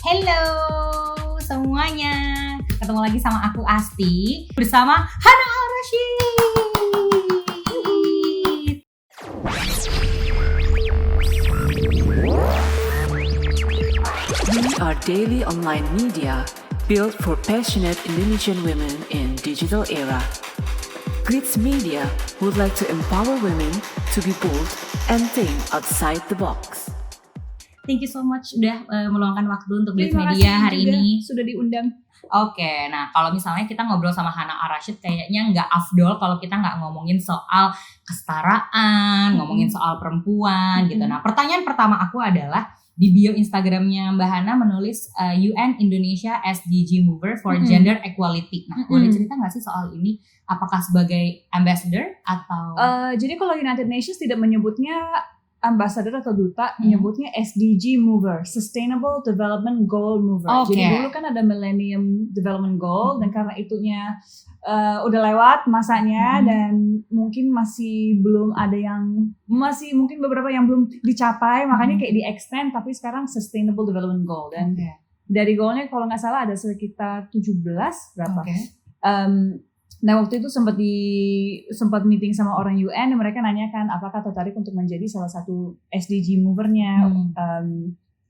Hello semuanya, ketemu lagi sama aku Asti bersama Hana Al-Rashid. We are daily online media built for passionate Indonesian women in digital era. Glitz Media would like to empower women to be bold and think outside the box. Thank you so much udah meluangkan waktu untuk Glitz Media hari ini. Sudah diundang. Oke, nah kalau misalnya kita ngobrol sama Hana Al-Rashid kayaknya nggak afdol kalau kita nggak ngomongin soal kesetaraan, ngomongin soal perempuan gitu. Nah pertanyaan pertama aku adalah di bio Instagramnya Mbak Hana menulis UN Indonesia SDG Mover for Gender Equality. Nah boleh cerita nggak sih soal ini? Apakah sebagai ambassador atau? Jadi kalau United Nations tidak menyebutnya ambassador atau duta, menyebutnya SDG Mover, Sustainable Development Goal Mover. Okay. Jadi dulu kan ada Millennium Development Goal dan karena itunya udah lewat masanya dan mungkin masih belum ada yang mungkin beberapa yang belum dicapai, makanya kayak di extend tapi sekarang Sustainable Development Goal dan dari goalnya kalau nggak salah ada sekitar 17 berapa. Nah waktu itu sempat meeting sama orang UN dan mereka nanyakan apakah tertarik untuk menjadi salah satu SDG movernya.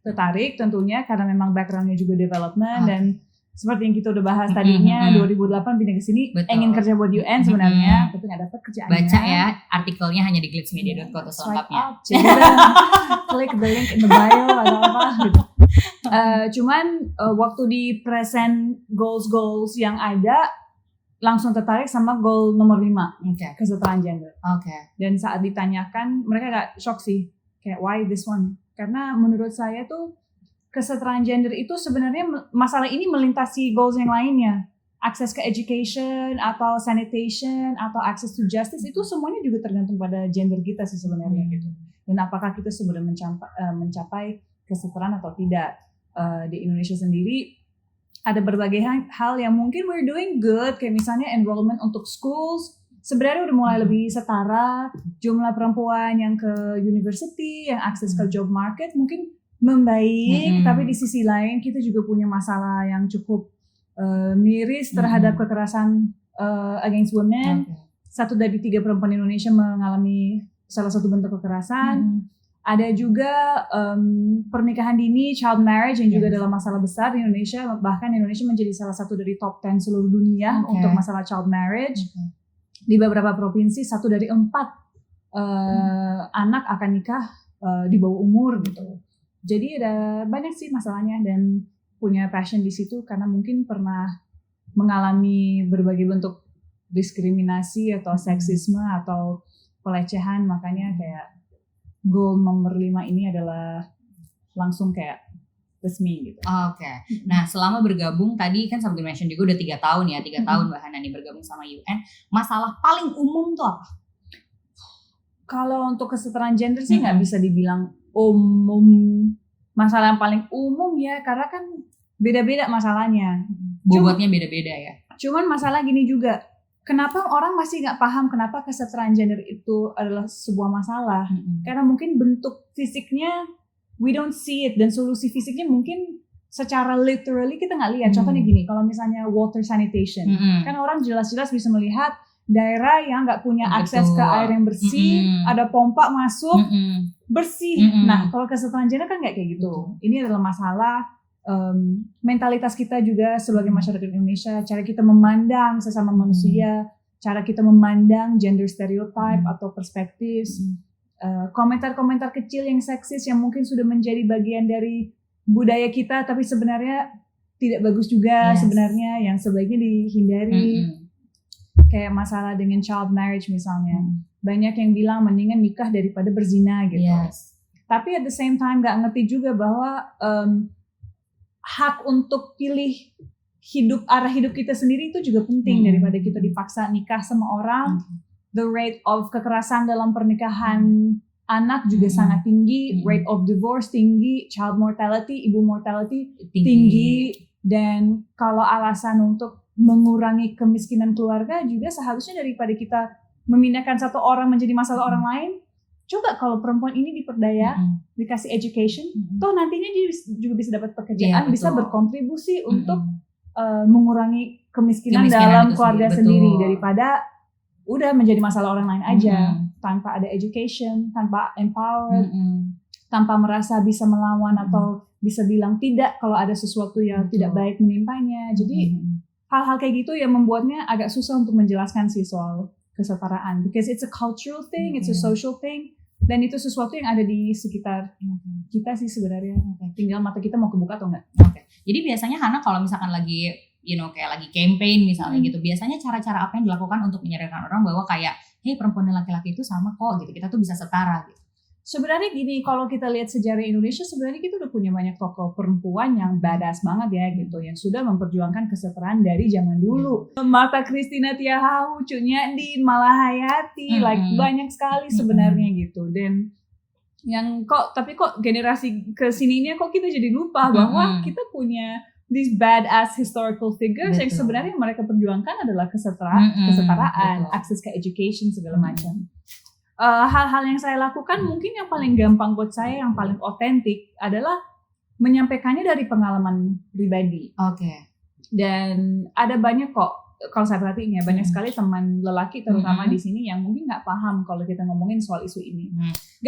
Tertarik tentunya karena memang backgroundnya juga development dan seperti yang kita udah bahas tadinya 2008 pindah ke sini ingin kerja buat UN sebenarnya tapi nggak dapat kerjaannya. Baca ya artikelnya hanya di glitzmedia.co atau selengkapnya. Click the link in the bio atau apa gitu. Cuman waktu di present goals yang ada langsung tertarik sama goal nomor 5, kesetaraan gender. Dan saat ditanyakan, mereka agak shock sih, kayak why this one? Karena menurut saya tuh kesetaraan gender itu sebenarnya masalah ini melintasi goals yang lainnya. Akses ke education atau sanitation atau access to justice itu semuanya juga tergantung pada gender kita sih sebenarnya gitu. Dan apakah kita sebenarnya mencapai kesetaraan atau tidak. Di Indonesia sendiri ada berbagai hal yang mungkin we're doing good, kayak misalnya enrollment untuk schools sebenarnya udah mulai lebih setara, jumlah perempuan yang ke university, yang akses ke job market mungkin membaik, tapi di sisi lain kita juga punya masalah yang cukup miris terhadap kekerasan against women. 1 dari 3 perempuan Indonesia mengalami salah satu bentuk kekerasan. Ada juga pernikahan dini, child marriage yang juga adalah masalah besar di Indonesia. Bahkan Indonesia menjadi salah satu dari top 10 seluruh dunia untuk masalah child marriage. Di beberapa provinsi 1 dari 4 anak akan nikah di bawah umur gitu. Jadi ada banyak sih masalahnya dan punya passion di situ karena mungkin pernah mengalami berbagai bentuk diskriminasi atau seksisme atau pelecehan, makanya kayak goal nomor 5 ini adalah langsung kayak resmi gitu. Nah selama bergabung tadi kan sambil mention juga udah 3 tahun ya, 3 tahun Mbak Hana nih bergabung sama UN. Masalah paling umum tuh apa? Kalau untuk kesetaraan gender sih nggak bisa dibilang umum. Masalah yang paling umum ya, karena kan beda-beda masalahnya. Bobotnya beda-beda ya. Cuman masalah gini juga. Kenapa orang masih nggak paham kenapa kesetaraan gender itu adalah sebuah masalah? Karena mungkin bentuk fisiknya we don't see it dan solusi fisiknya mungkin secara literally kita nggak lihat. Contohnya gini, kalau misalnya water sanitation, kan orang jelas-jelas bisa melihat daerah yang nggak punya akses ke air yang bersih, ada pompa masuk bersih. Nah, kalau kesetaraan gender kan nggak kayak gitu. Ini adalah masalah mentalitas kita juga sebagai masyarakat Indonesia, cara kita memandang sesama manusia, cara kita memandang gender stereotype atau perspektif, komentar-komentar kecil yang seksis yang mungkin sudah menjadi bagian dari budaya kita tapi sebenarnya tidak bagus juga sebenarnya, yang sebaiknya dihindari. Kayak masalah dengan child marriage misalnya, banyak yang bilang mendingan nikah daripada berzina gitu. Tapi at the same time gak ngerti juga bahwa hak untuk pilih arah hidup kita sendiri itu juga penting daripada kita dipaksa nikah sama orang. The rate of kekerasan dalam pernikahan anak juga sangat tinggi, rate of divorce tinggi, child mortality, ibu mortality tinggi. Dan kalau alasan untuk mengurangi kemiskinan keluarga juga seharusnya daripada kita memindahkan satu orang menjadi masalah orang lain, coba kalau perempuan ini diperdaya, dikasih education, toh nantinya dia juga bisa dapat pekerjaan, Iya, bisa betul. berkontribusi untuk mengurangi kemiskinan itu dalam keluarga sendiri, sendiri betul. daripada udah menjadi masalah orang lain aja, tanpa ada education, tanpa empowered, tanpa merasa bisa melawan atau bisa bilang tidak kalau ada sesuatu yang tidak baik menimpanya. Jadi hal-hal kayak gitu yang membuatnya agak susah untuk menjelaskan sih soal kesetaraan, because it's a cultural thing, it's a social thing, dan itu sesuatu yang ada di sekitar kita sih sebenarnya. Tinggal mata kita mau kebuka atau enggak. Jadi biasanya Hana kalau misalkan lagi kayak lagi campaign misalnya gitu, biasanya cara-cara apa yang dilakukan untuk menyadarkan orang bahwa kayak hey, perempuan dan laki-laki itu sama kok gitu, kita tuh bisa setara gitu. Sebenarnya gini, kalau kita lihat sejarah Indonesia, sebenarnya kita udah punya banyak tokoh perempuan yang badass banget ya gitu, yang sudah memperjuangkan kesetaraan dari zaman dulu. Martha Christina Tiahahu, Cut Nyak-Dien, Malahayati, like banyak sekali sebenarnya gitu. Dan yang tapi kok generasi kesininya kok kita jadi lupa bahwa kita punya these badass historical figures yang sebenarnya mereka perjuangkan adalah kesetaraan, akses ke education segala macam. Hal-hal yang saya lakukan mungkin yang paling gampang buat saya, yang paling otentik adalah menyampaikannya dari pengalaman pribadi. Dan ada banyak kok, kalau saya perhatiin ya, banyak sekali teman lelaki terutama di sini yang mungkin nggak paham kalau kita ngomongin soal isu ini.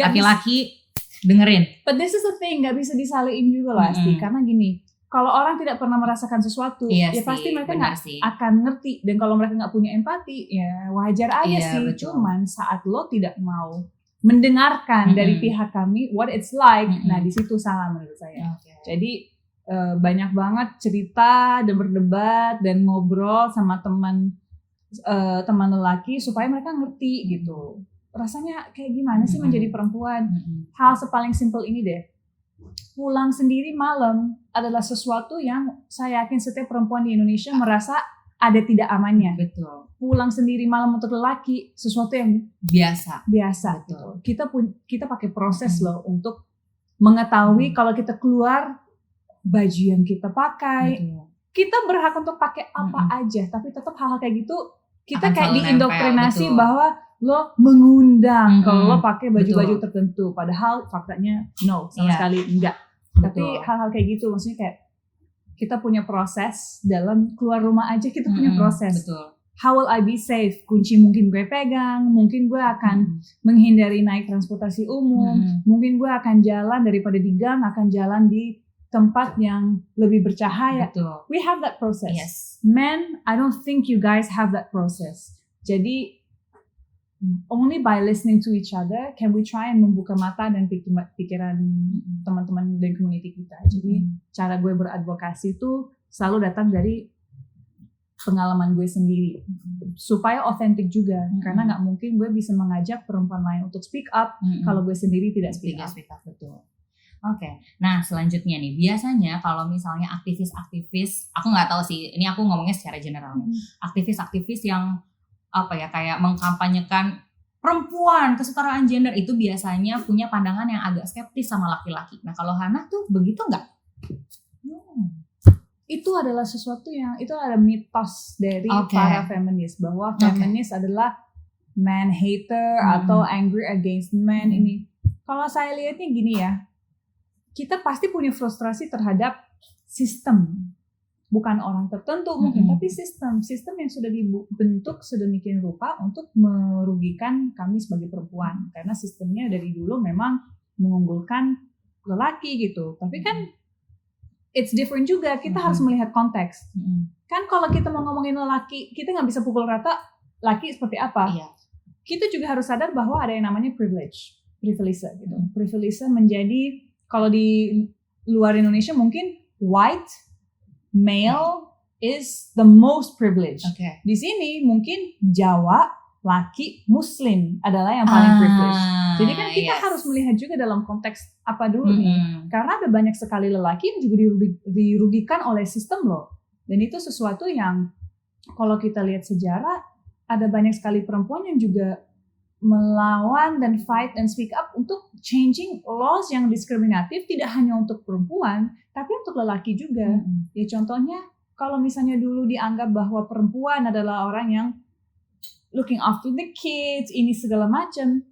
Laki-laki dengerin. But this is the thing, nggak bisa disalahin juga lah, Asti, karena gini. Kalau orang tidak pernah merasakan sesuatu, ya pasti mereka nggak akan ngerti. Dan kalau mereka nggak punya empati, ya wajar aja sih. Betul. Cuman saat lo tidak mau mendengarkan dari pihak kami what it's like, nah di situ salah menurut saya. Jadi banyak banget cerita dan berdebat dan ngobrol sama teman lelaki supaya mereka ngerti gitu. Rasanya kayak gimana sih menjadi perempuan? Hal sepaling simple ini deh. Pulang sendiri malam adalah sesuatu yang saya yakin setiap perempuan di Indonesia merasa ada tidak amannya. Betul. Pulang sendiri malam untuk lelaki sesuatu yang biasa. Betul. Gitu. Kita pakai proses loh untuk mengetahui kalau kita keluar baju yang kita pakai. Betul. Kita berhak untuk pakai apa aja, tapi tetap hal-hal kayak gitu kita kayak diindoktrinasi bahwa lo mengundang kalau lo pakai baju-baju tertentu, padahal faktanya no, sama sekali enggak. Tapi hal-hal kayak gitu, maksudnya kayak kita punya proses dalam keluar rumah aja, kita punya proses. How will I be safe? Kunci mungkin gue pegang, mungkin gue akan menghindari naik transportasi umum, mungkin gue akan jalan daripada di gang, akan jalan di tempat yang lebih bercahaya. We have that process. Yes. Men, I don't think you guys have that process. Jadi only by listening to each other can we try and membuka mata dan pikiran teman-teman dan community kita. Jadi cara gue beradvokasi itu selalu datang dari pengalaman gue sendiri supaya otentik juga, karena nggak mungkin gue bisa mengajak perempuan lain untuk speak up kalau gue sendiri tidak speak up. Betul. Nah selanjutnya nih, biasanya kalau misalnya aktivis-aktivis, aku nggak tahu sih, ini aku ngomongnya secara general nih, aktivis-aktivis yang kayak mengkampanyekan perempuan, kesetaraan gender itu biasanya punya pandangan yang agak skeptis sama laki-laki. Nah kalau Hana tuh begitu nggak? Itu adalah sesuatu yang, itu ada mitos dari para feminis, bahwa feminis adalah man hater atau angry against men. Ini kalau saya lihatnya gini ya, kita pasti punya frustrasi terhadap sistem. Bukan orang tertentu mungkin, tapi sistem yang sudah dibentuk sedemikian rupa untuk merugikan kami sebagai perempuan. Karena sistemnya dari dulu memang mengunggulkan lelaki gitu. Tapi kan it's different juga, kita harus melihat konteks. Kan kalau kita mau ngomongin lelaki, kita nggak bisa pukul rata laki seperti apa. Kita juga harus sadar bahwa ada yang namanya privilege gitu. Privilege menjadi, kalau di luar Indonesia mungkin white male is the most privileged. Di sini mungkin Jawa, laki, Muslim adalah yang paling privileged. Jadi kan kita harus melihat juga dalam konteks apa dulu nih. Karena ada banyak sekali lelaki yang juga dirugikan oleh sistem loh. Dan itu sesuatu yang kalau kita lihat sejarah, ada banyak sekali perempuan yang juga melawan dan fight and speak up untuk changing laws yang diskriminatif, tidak hanya untuk perempuan tapi untuk lelaki juga. Ya contohnya kalau misalnya dulu dianggap bahwa perempuan adalah orang yang looking after the kids, ini segala macam,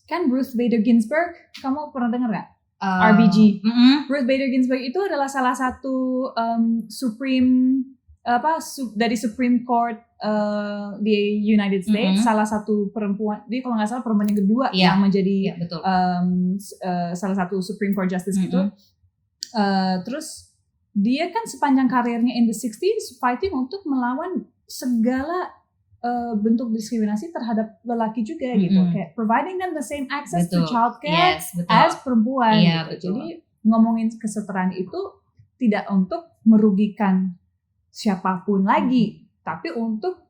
kan Ruth Bader Ginsburg, kamu pernah dengar nggak? Uh, RBG. mm-mm. Ruth Bader Ginsburg itu adalah salah satu dari Supreme Court di United States, salah satu perempuan, dia kalau nggak salah perempuan yang kedua yang menjadi betul. Salah satu Supreme Court Justice gitu. Terus dia kan sepanjang karirnya in the 60s fighting untuk melawan segala bentuk diskriminasi terhadap lelaki juga gitu, kayak providing them the same access to childcare as perempuan gitu. Jadi ngomongin kesetaraan itu tidak untuk merugikan siapapun lagi, tapi untuk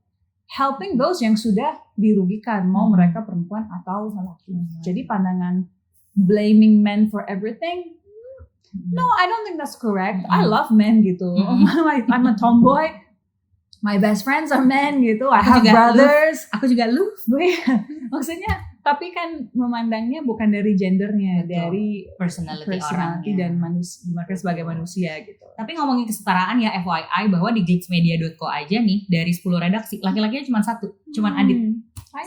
helping those yang sudah dirugikan, mau mereka perempuan atau lelaki. Jadi pandangan blaming men for everything, no, I don't think that's correct. I love men gitu. I'm a tomboy. My best friends are men gitu. I have brothers. Aku juga lu. Maksudnya, tapi kan memandangnya bukan dari gendernya, dari personality dan mereka sebagai manusia gitu. Tapi ngomongin kesetaraan ya, FYI bahwa di glitsmedia.co aja nih, dari 10 redaksi laki-lakinya cuma 1, cuma Adit.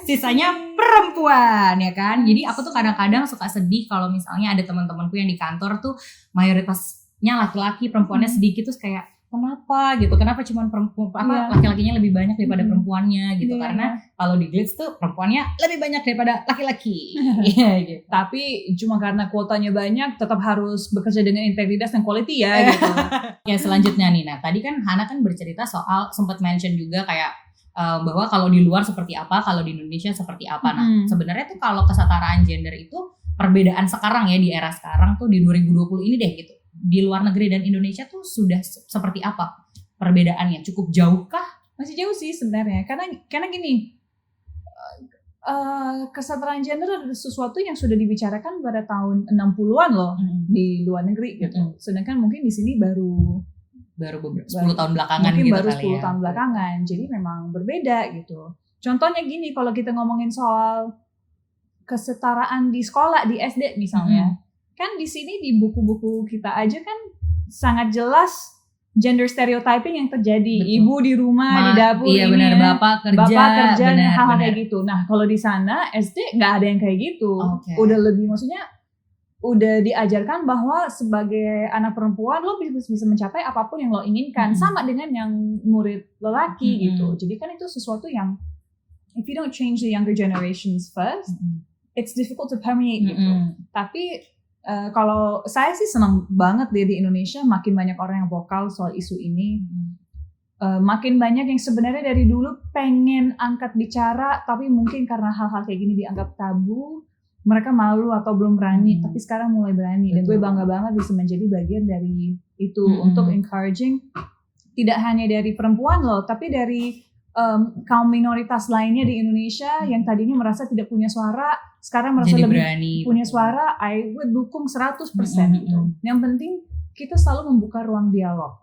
Sisanya perempuan ya kan. Jadi aku tuh kadang-kadang suka sedih kalau misalnya ada teman-temanku yang di kantor tuh mayoritasnya laki-laki, perempuannya sedikit, terus kayak kenapa gitu, kenapa cuma perempuan, laki-lakinya lebih banyak daripada perempuannya gitu, karena kalau di Glitz tuh perempuannya lebih banyak daripada laki-laki. Gitu. Tapi cuma karena kuotanya banyak tetap harus bekerja dengan integritas dan quality ya gitu. Ya selanjutnya nih, nah tadi kan Hana kan bercerita soal, sempat mention juga kayak bahwa kalau di luar seperti apa, kalau di Indonesia seperti apa. Nah sebenarnya tuh kalau kesetaraan gender itu perbedaan sekarang ya, di era sekarang tuh di 2020 ini deh gitu, di luar negeri dan Indonesia tuh sudah seperti apa perbedaannya? Cukup jauh kah? Masih jauh sih sebenarnya, karena gini, kesetaraan gender adalah sesuatu yang sudah dibicarakan pada tahun 60-an loh di luar negeri gitu. Sedangkan mungkin di sini baru 10 tahun belakangan mungkin gitu baru kali 10 ya. tahun belakangan. Jadi memang berbeda gitu. Contohnya gini, kalau kita ngomongin soal kesetaraan di sekolah, di SD misalnya, kan di sini di buku-buku kita aja kan sangat jelas gender stereotyping yang terjadi. Betul. Ibu di rumah, di dapur, iya, ini benar, bapak kerja, hal-hal kayak gitu. Nah kalau di sana SD nggak ada yang kayak gitu. Udah lebih, maksudnya udah diajarkan bahwa sebagai anak perempuan lo bisa mencapai apapun yang lo inginkan, sama dengan yang murid lelaki gitu. Jadi kan itu sesuatu yang if you don't change the younger generations first, it's difficult to permeate gitu. Tapi kalau saya sih senang banget di Indonesia makin banyak orang yang vokal soal isu ini. Makin banyak yang sebenarnya dari dulu pengen angkat bicara, tapi mungkin karena hal-hal kayak gini dianggap tabu, mereka malu atau belum berani, tapi sekarang mulai berani. Dan gue bangga banget bisa menjadi bagian dari itu, untuk encouraging tidak hanya dari perempuan loh, tapi dari kaum minoritas lainnya di Indonesia yang tadinya merasa tidak punya suara, sekarang merasa jadi lebih berani, punya suara. I would dukung 100% gitu. Yang penting kita selalu membuka ruang dialog.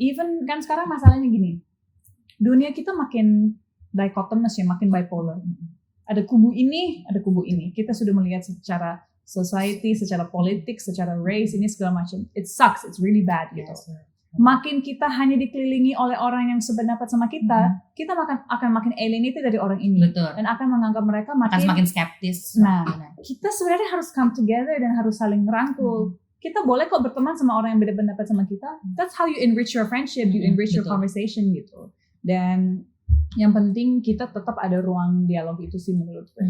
Even kan sekarang masalahnya gini, dunia kita makin dichotomous ya, makin bipolar. Ada kubu ini, ada kubu ini. Kita sudah melihat secara society, secara politik, secara race, ini segala macam. It sucks, it's really bad gitu. Makin kita hanya dikelilingi oleh orang yang sependapat sama kita, kita akan makin alienated dari orang ini. Betul. Dan akan menganggap mereka makin semakin skeptis. Nah, kita sebenarnya harus come together dan harus saling merangkul. Kita boleh kok berteman sama orang yang beda pendapat sama kita. That's how you enrich your friendship, you enrich your conversation gitu. Dan yang penting kita tetap ada ruang dialog itu sih menurut gue.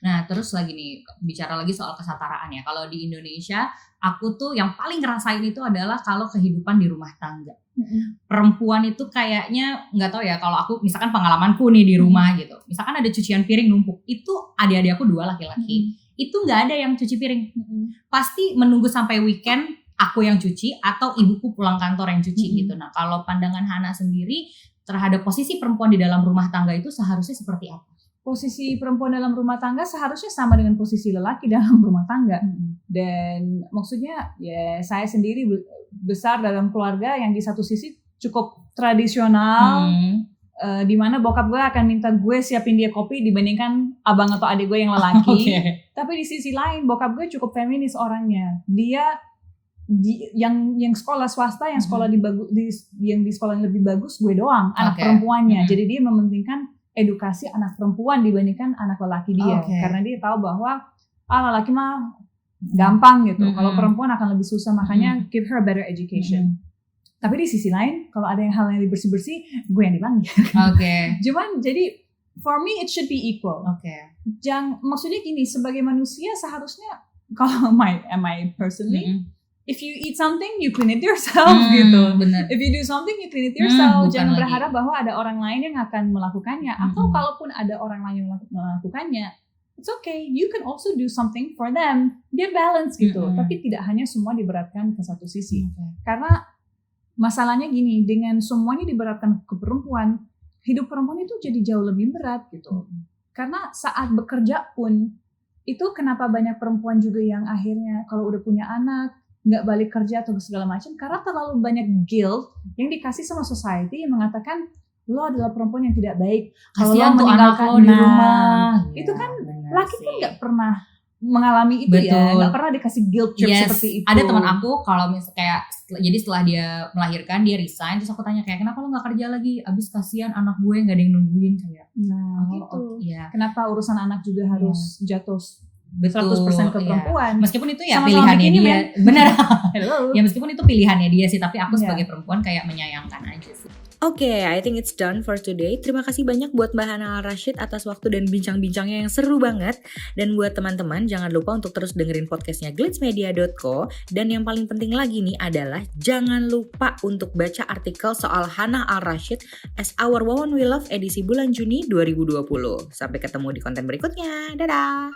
Nah terus lagi nih, bicara lagi soal kesetaraan ya. Kalau di Indonesia, aku tuh yang paling ngerasain itu adalah kalau kehidupan di rumah tangga. Perempuan itu kayaknya, gak tahu ya, kalau aku misalkan pengalamanku nih di rumah gitu, misalkan ada cucian piring numpuk, itu adik-adik aku 2 laki-laki, itu gak ada yang cuci piring. Pasti menunggu sampai weekend aku yang cuci atau ibuku pulang kantor yang cuci gitu. Nah kalau pandangan Hana sendiri terhadap posisi perempuan di dalam rumah tangga itu seharusnya seperti apa? Posisi perempuan dalam rumah tangga seharusnya sama dengan posisi lelaki dalam rumah tangga. Dan maksudnya ya saya sendiri besar dalam keluarga yang di satu sisi cukup tradisional, di mana bokap gue akan minta gue siapin dia kopi dibandingkan abang atau adik gue yang lelaki. Tapi di sisi lain bokap gue cukup feminis orangnya. Dia yang sekolah swasta, yang sekolah yang di sekolah yang lebih bagus gue doang, anak perempuannya. Jadi dia mementingkan edukasi anak perempuan dibandingkan anak lelaki dia. Oke. Karena dia tahu bahwa lelaki mah gampang gitu. Kalau perempuan akan lebih susah, makanya give her a better education. Tapi di sisi lain, kalau ada hal yang bersih-bersih, gue yang dipanggil. Oke. Cuman jadi for me it should be equal. Oke. Maksudnya gini, sebagai manusia seharusnya kalau my personally, if you eat something you clean it yourself gitu. Bener. If you do something you clean it yourself. Bukan Jangan lagi. berharap bahwa ada orang lain yang akan melakukannya. Atau kalaupun ada orang lain yang melakukannya, it's okay. You can also do something for them. Biar balance gitu. Tapi tidak hanya semua diberatkan ke satu sisi. Karena masalahnya gini, dengan semuanya diberatkan ke perempuan, hidup perempuan itu jadi jauh lebih berat gitu. Karena saat bekerja pun, itu kenapa banyak perempuan juga yang akhirnya kalau udah punya anak, nggak balik kerja atau segala macam, karena terlalu banyak guilt yang dikasih sama society yang mengatakan, lo adalah perempuan yang tidak baik. Kalau lo Kasihan tuh meninggalkan anak lo di rumah. itu kan Bener laki sih. kan nggak pernah mengalami itu. Betul. Ya, nggak pernah dikasih guilt trip seperti itu. Ada teman aku kalau kayak jadi setelah dia melahirkan dia resign, terus aku tanya kayak kenapa lo nggak kerja lagi? Abis kasihan anak gue nggak ada yang nungguin kayak. Nah, gitu. Iya. Kenapa urusan anak juga harus jatuh Betul, 100% ke iya. perempuan? Meskipun itu ya Sama-sama pilihannya bikinnya, dia. men. Bener. Hello. Ya meskipun itu pilihannya dia sih, tapi aku Iya. sebagai perempuan kayak menyayangkan aja sih. Oke, I think it's done for today. Terima kasih banyak buat Mbak Hana Al-Rashid atas waktu dan bincang-bincangnya yang seru banget. Dan buat teman-teman, jangan lupa untuk terus dengerin podcastnya glitsmedia.co. Dan yang paling penting lagi nih adalah jangan lupa untuk baca artikel soal Hana Al-Rashid as Our Woman We Love edisi bulan Juni 2020. Sampai ketemu di konten berikutnya. Dadah!